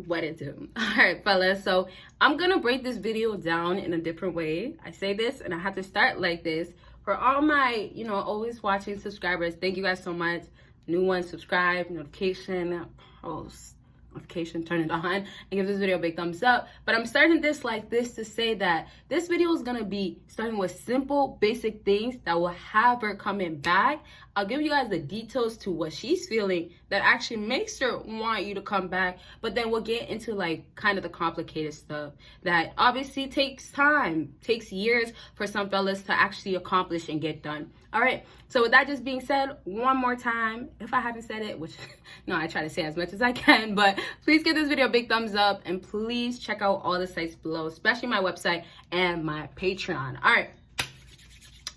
What it do? All right, fellas, so I'm gonna break this video down in a different way. I say this and I have to start like this. For all my always watching subscribers, thank you guys so much. New ones, subscribe, notification, post notification, turn it on, and give this video a big thumbs up. But I'm starting this like this to say that this video is gonna be starting with simple basic things that will have her coming back. I'll give you guys the details to what she's feeling that actually makes her want you to come back, but then we'll get into like kind of the complicated stuff that obviously takes time, takes years for some fellas to actually accomplish and get done. All right, so with that just being said, one more time, if I haven't said it, which no, I try to say as much as I can, but please give this video a big thumbs up and please check out all the sites below, especially my website and my Patreon. All right,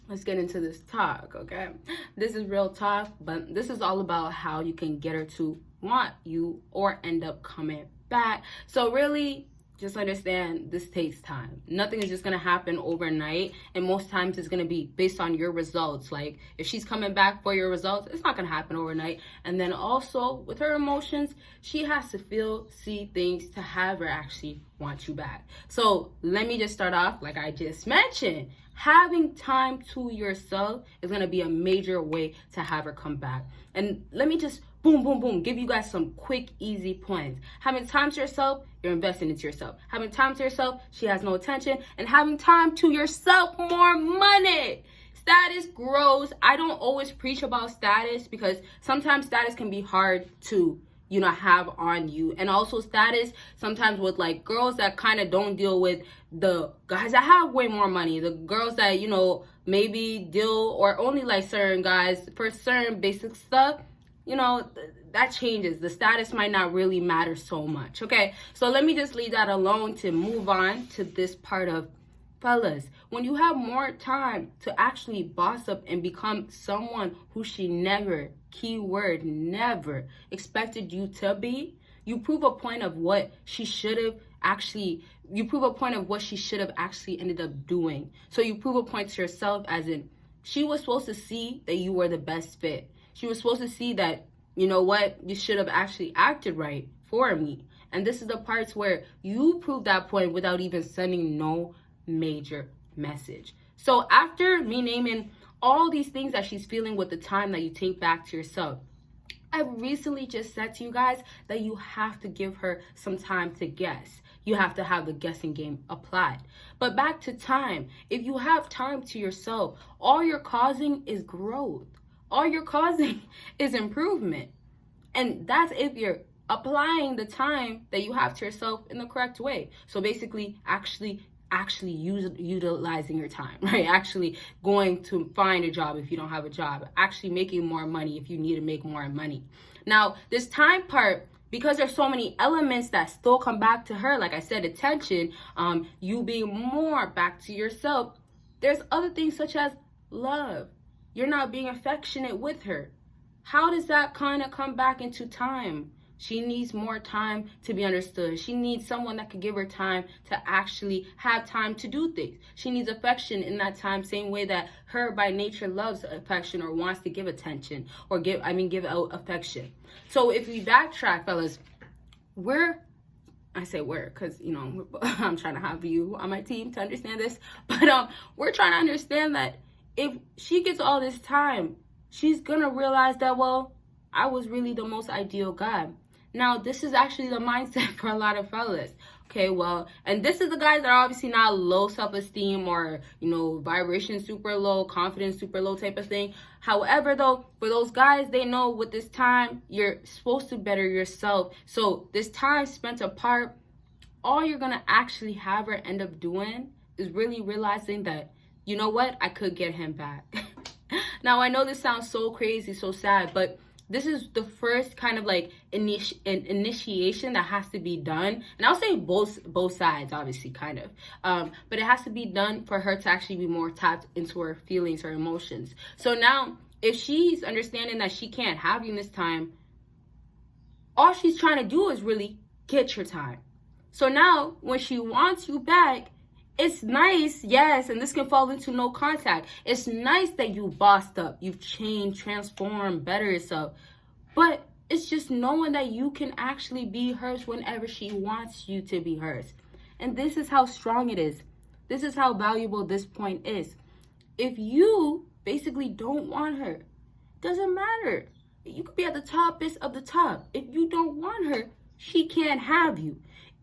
let's get into this talk, okay? This is real talk, but this is all about how you can get her to want you or end up coming back. So really, just understand this takes time. Nothing is just gonna happen overnight, and most times it's gonna be based on your results. Like if she's coming back for your results, it's not gonna happen overnight. And then also with her emotions, she has to feel, see things to have her actually want you back. So let me just start off like I just mentioned. Having time to yourself is gonna be a major way to have her come back. And let me just boom, give you guys some quick, easy points. Having time to yourself, you're investing into yourself. Having time to yourself, she has no attention. And having time to yourself, more money. Status grows. I don't always preach about status because sometimes status can be hard to have on you. And also status sometimes with like girls that kind of don't deal with the guys that have way more money, the girls that maybe deal or only like certain guys for certain basic stuff, that changes. The status might not really matter so much. Okay, so let me just leave that alone to move on to this part of fellas. When you have more time to actually boss up and become someone who she never, keyword never, expected you to be, you prove a point of what she should have actually ended up doing. So you prove a point to yourself as in, she was supposed to see that you were the best fit. She was supposed to see that, you should have actually acted right for me. And this is the parts where you prove that point without even sending no major message. So after me naming all these things that she's feeling with the time that you take back to yourself, I recently just said to you guys that you have to give her some time to guess. You have to have the guessing game applied. But back to time, if you have time to yourself, all you're causing is growth. All you're causing is improvement. And that's if you're applying the time that you have to yourself in the correct way. So basically, actually utilizing your time, right? Actually going to find a job if you don't have a job. Actually making more money if you need to make more money. Now, this time part, because there's so many elements that still come back to her, like I said, attention, you being more back to yourself, there's other things such as love. You're not being affectionate with her. How does that kind of come back into time? She needs more time to be understood. She needs someone that could give her time to actually have time to do things. She needs affection in that time, same way that her by nature loves affection or wants to give attention or give out affection. So if we backtrack, fellas, I say we're because, I'm trying to have you on my team to understand this. But we're trying to understand that if she gets all this time, she's going to realize that, well, I was really the most ideal guy. Now, this is actually the mindset for a lot of fellas. Okay, well, and this is the guys that are obviously not low self-esteem or, vibration super low, confidence super low type of thing. However, though, for those guys, they know with this time, you're supposed to better yourself. So this time spent apart, all you're going to actually have her end up doing is really realizing that, you know what, I could get him back. Now, I know this sounds so crazy, so sad, but this is the first kind of like initiation that has to be done. And I'll say both sides, obviously, kind of. But it has to be done for her to actually be more tapped into her feelings, her emotions. So now, if she's understanding that she can't have you in this time, all she's trying to do is really get your time. So now, when she wants you back, it's nice, yes, and this can fall into no contact. It's nice that you bossed up, you've changed, transformed, better yourself. But It's just knowing that you can actually be hers whenever she wants you to be hers. And this is how strong it is. This is how valuable this point is. If you basically don't want her, doesn't matter. You could be at the toppest of the top. If you don't want her, she can't have you.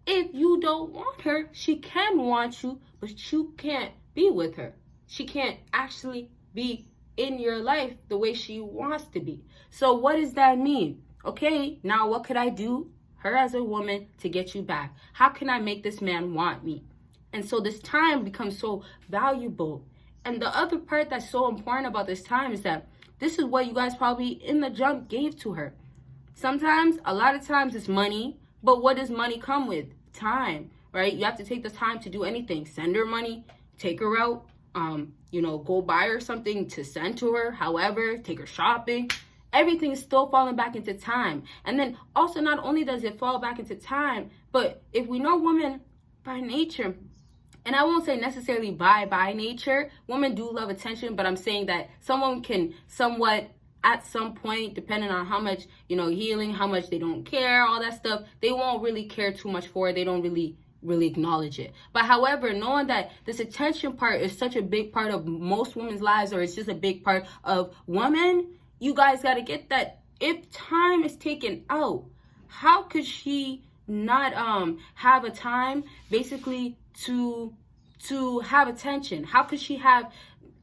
If you don't want her, she can want you, but you can't be with her. She can't actually be in your life the way she wants to be. So what does that mean? Okay, now what could I do, her as a woman, to get you back? How can I make this man want me? And so this time becomes so valuable. And the other part that's so important about this time is that this is what you guys probably in the jump gave to her. Sometimes, a lot of times it's money, but what does money come with? Time, right? You have to take the time to do anything. Send her money, take her out, go buy her something to send to her, however, take her shopping. Everything is still falling back into time. And then also, not only does it fall back into time, but if we know women by nature, and I won't say necessarily by nature, women do love attention, but I'm saying that someone can somewhat, at some point, depending on how much, healing, how much they don't care, all that stuff, they won't really care too much for it. They don't really acknowledge it. But however, knowing that this attention part is such a big part of most women's lives, or it's just a big part of women, you guys got to get that if time is taken out, how could she not have a time basically to have attention? How could she have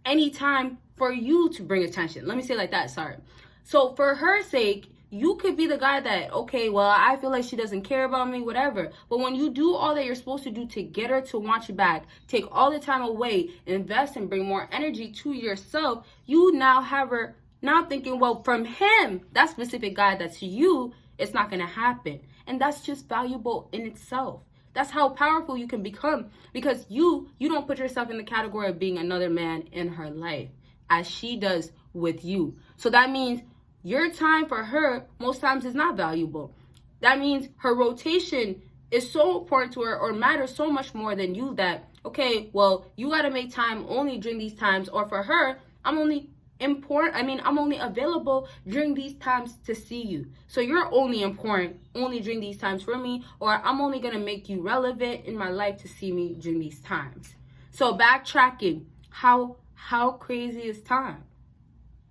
any time for you to bring attention? Let me say it like that, sorry. So for her sake, you could be the guy that, okay, well, I feel like she doesn't care about me, whatever. But when you do all that you're supposed to do to get her to want you back, take all the time away, invest and bring more energy to yourself, you now have her now thinking, well, from him, that specific guy that's you, it's not going to happen. And that's just valuable in itself. That's how powerful you can become, because you don't put yourself in the category of being another man in her life as she does with you. So that means your time for her most times is not valuable. That means her rotation is so important to her, or matters so much more than you, that, okay, well, you got to make time only during these times, or for her, I'm only available during these times to see you. So you're only important only during these times for me, or I'm only going to make you relevant in my life to see me during these times. So backtracking, how crazy is time?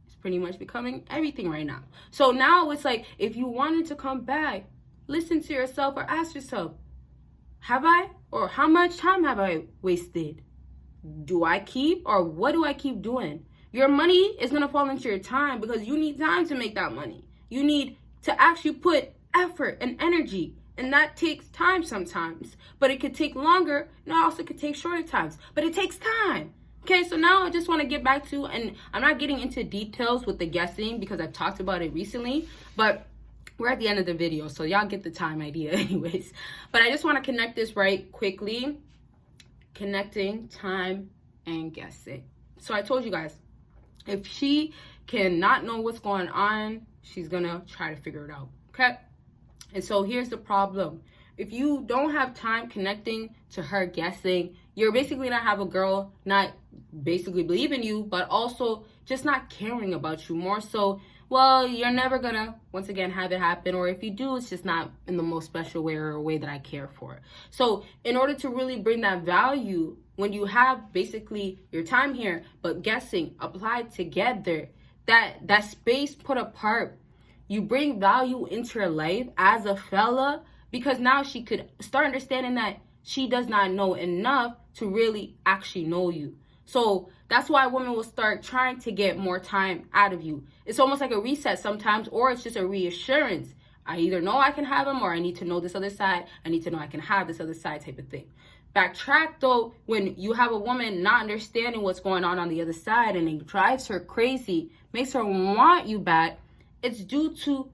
It's pretty much becoming everything right now. So now it's like, if you wanted to come back, listen to yourself or ask yourself, have I, or how much time have I wasted? Do I keep, or what do I keep doing? Your money is going to fall into your time, because you need time to make that money. You need to actually put effort and energy, and that takes time sometimes. But it could take longer, and it also could take shorter times. But it takes time. Okay, so now I just want to get back to, and I'm not getting into details with the guessing because I've talked about it recently, but we're at the end of the video, so y'all get the time idea anyways. But I just want to connect this right quickly. Connecting time and guessing. So I told you guys, if she cannot know what's going on, she's gonna try to figure it out, okay? And so here's the problem. If you don't have time connecting to her guessing, you're basically gonna have a girl not basically believe in you, but also just not caring about you. More so, well, you're never gonna, once again, have it happen. Or if you do, it's just not in the most special way, or a way that I care for. So in order to really bring that value, when you have basically your time here, but guessing applied together, that space put apart, you bring value into her life as a fella, because now she could start understanding that she does not know enough to really actually know you. So that's why women will start trying to get more time out of you. It's almost like a reset sometimes, or it's just a reassurance. I either know I can have him, or I need to know this other side. I need to know I can have this other side, type of thing. Backtrack though, when you have a woman not understanding what's going on the other side, and it drives her crazy, makes her want you back, it's due to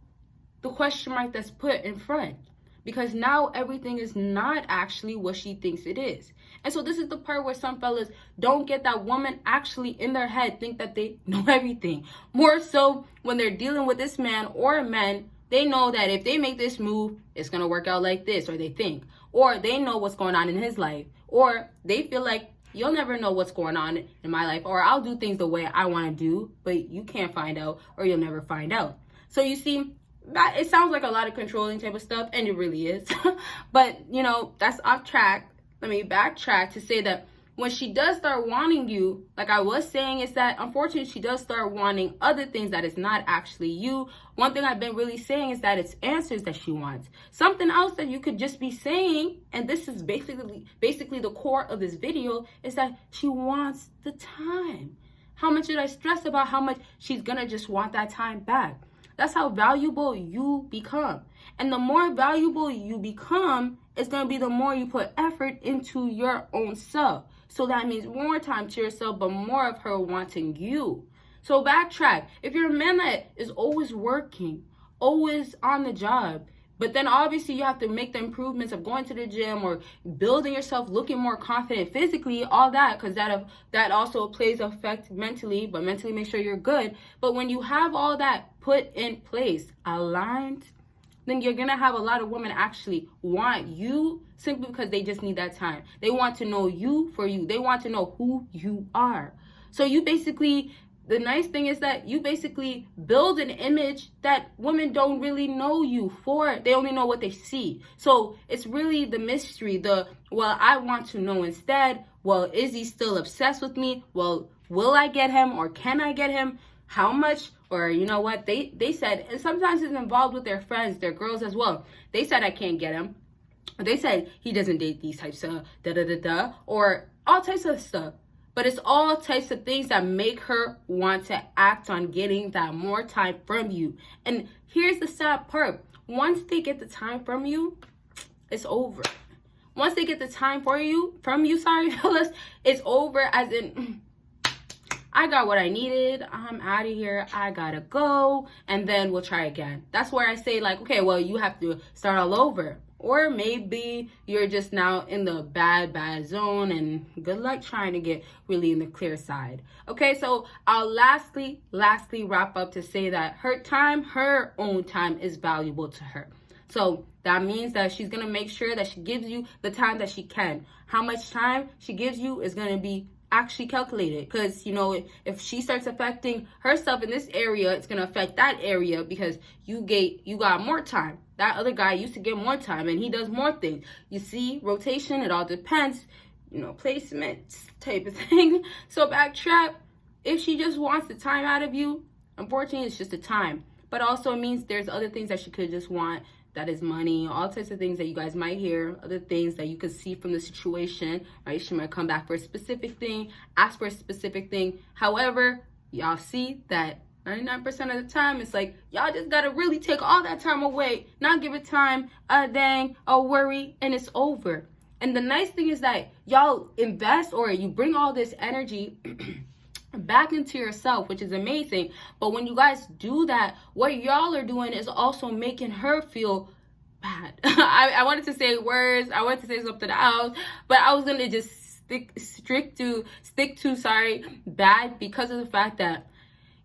the question mark that's put in front. Because now everything is not actually what she thinks it is. And so this is the part where some fellas don't get that woman actually in their head think that they know everything. More so when they're dealing with this man or men, they know that if they make this move, it's going to work out like this, or they think. Or they know what's going on in his life. Or they feel like, you'll never know what's going on in my life, or I'll do things the way I want to do, but you can't find out, or you'll never find out. So you see, it sounds like a lot of controlling type of stuff, and it really is. But, you know, that's off track. Let me backtrack to say that when she does start wanting you, like I was saying, is that unfortunately she does start wanting other things that is not actually you. One thing I've been really saying is that it's answers that she wants. Something else that you could just be saying, and this is basically the core of this video, is that she wants the time. How much did I stress about how much she's gonna just want that time back? That's how valuable you become. And the more valuable you become, it's going to be the more you put effort into your own self. So that means more time to yourself, but more of her wanting you. So backtrack. If you're a man that is always working, always on the job, but then obviously you have to make the improvements of going to the gym or building yourself, looking more confident physically, all that, because that also plays effect mentally, but mentally make sure you're good. But when you have all that put in place, aligned, then you're going to have a lot of women actually want you simply because they just need that time. They want to know you for you. They want to know who you are. So you basically, the nice thing is that you basically build an image that women don't really know you for. They only know what they see. So it's really the mystery, well, I want to know instead, well, is he still obsessed with me? Well, will I get him or can I get him? How much? Or you know what? They said, and sometimes it's involved with their friends, their girls as well. They said, I can't get him. They said, he doesn't date these types of da-da-da-da, or all types of stuff. But it's all types of things that make her want to act on getting that more time from you. And here's the sad part. Once they get the time from you, it's over. Once they get the time from you, fellas, it's over, as in, I got what I needed. I'm out of here. I gotta go. And then we'll try again. That's where I say, like, okay, well, you have to start all over. Or maybe you're just now in the bad zone, and good luck trying to get really in the clear side. Okay, so I'll lastly wrap up to say that her own time is valuable to her. So that means that she's going to make sure that she gives you the time that she can. How much time she gives you is going to be actually calculated, because you know, if she starts affecting herself in this area, it's going to affect that area because you got more time. That other guy used to get more time and he does more things. You see, rotation, it all depends, you know, placements type of thing. So backtrack. If she just wants the time out of you, unfortunately it's just the time. But also it means there's other things that she could just want. That is money, all types of things that you guys might hear, other things that you could see from the situation, right? She might come back for a specific thing, ask for a specific thing. However, y'all see that 99% of the time, it's like, y'all just gotta really take all that time away, not give it time, a dang, a worry, and it's over. And the nice thing is that y'all invest, or you bring all this energy back into yourself, which is amazing. But when you guys do that, what y'all are doing is also making her feel bad. I wanted to say words, I wanted to say something else, but I was gonna just stick to bad, because of the fact that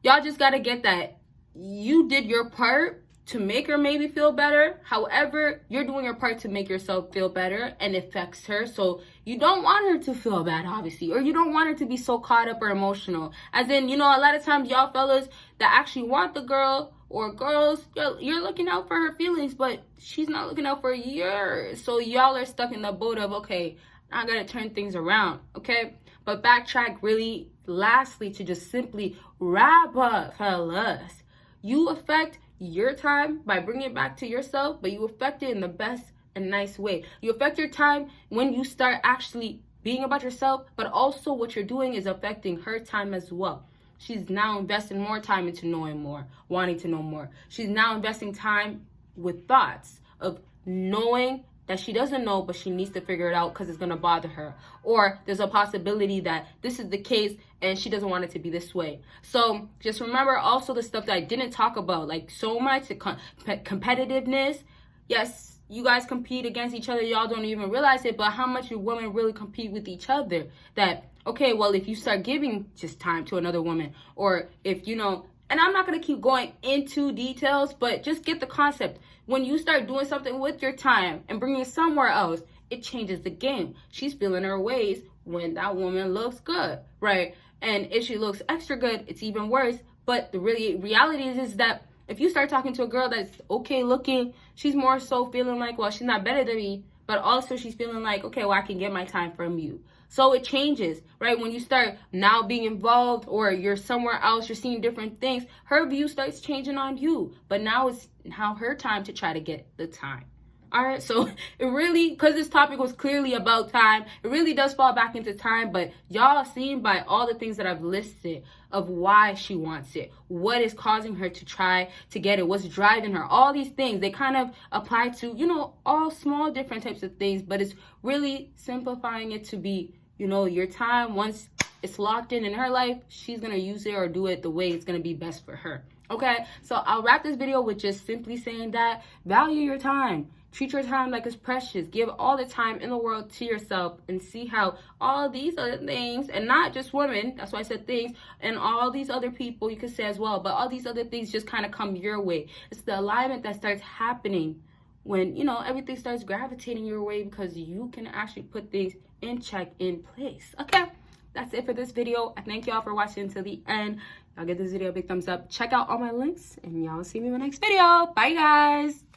y'all just gotta get that you did your part to make her maybe feel better. However, you're doing your part to make yourself feel better, and it affects her. So you don't want her to feel bad, obviously, or you don't want her to be so caught up or emotional. As in, you know, a lot of times y'all fellas that actually want the girl, or girls, you're looking out for her feelings, but she's not looking out for yours. So y'all are stuck in the boat of, okay, I gotta turn things around, okay? But backtrack really lastly to just simply wrap up, fellas. You affect your time by bringing it back to yourself, but you affect it in the best and nice way. You affect your time when you start actually being about yourself, but also what you're doing is affecting her time as well. She's now investing more time into knowing more, wanting to know more. She's now investing time with thoughts of knowing that she doesn't know, but she needs to figure it out because it's going to bother her. Or there's a possibility that this is the case and she doesn't want it to be this way. So just remember also the stuff that I didn't talk about, like so much competitiveness. Yes, you guys compete against each other. Y'all don't even realize it, but how much you women really compete with each other. That, okay, well, if you start giving just time to another woman, or if, you know, and I'm not going to keep going into details, but just get the concept. When you start doing something with your time and bringing it somewhere else, it changes the game. She's feeling her ways when that woman looks good, right? And if she looks extra good, it's even worse. But the reality is that If you start talking to a girl that's okay looking, she's more so feeling like, well, she's not better than me, but also she's feeling like, okay, well, I can get my time from you. So it changes, right? When you start now being involved or you're somewhere else, you're seeing different things, her view starts changing on you. But now it's now her time to try to get the time. All right, so it really, because this topic was clearly about time, it really does fall back into time. But y'all seen by all the things that I've listed of why she wants it, what is causing her to try to get it, what's driving her, all these things, they kind of apply to, you know, all small different types of things. But it's really simplifying it to be, you know, your time, once it's locked in her life, she's going to use it or do it the way it's going to be best for her. Okay, so I'll wrap this video with just simply saying that value your time. Treat your time like it's precious. Give all the time in the world to yourself and see how all these other things, and not just women, that's why I said things, and all these other people you could say as well, but all these other things just kind of come your way. It's the alignment that starts happening when, you know, everything starts gravitating your way because you can actually put things in check, in place. Okay, that's it for this video. I thank y'all for watching until the end. Y'all give this video a big thumbs up. Check out all my links, and y'all see me in the next video. Bye, guys.